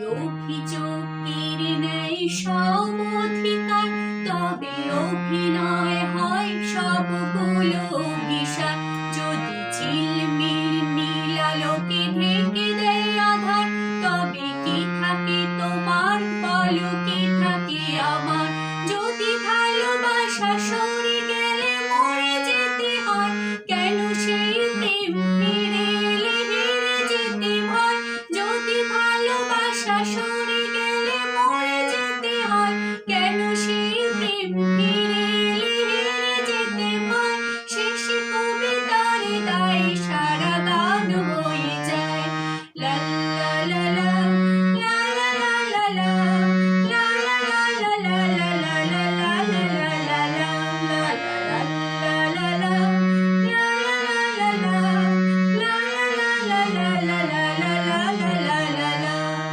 অভিযোগ কেড়ে নেয় সব অধিকার, তবে অভিনয় হয় সবগুলো অভিশাপ। যদি ঝিলমিল নীল আলোকে ঢেকে দেয় আধার, তবে কি থাকে তোমার, বলো কি থাকে আমার? যদি ভালোবাসা সরে গেলে মরে যেতে হয়, কেন সেই প্রেম ফিরে এলে হেরে যেতে ভয়? যদি ভালোবাসা সরে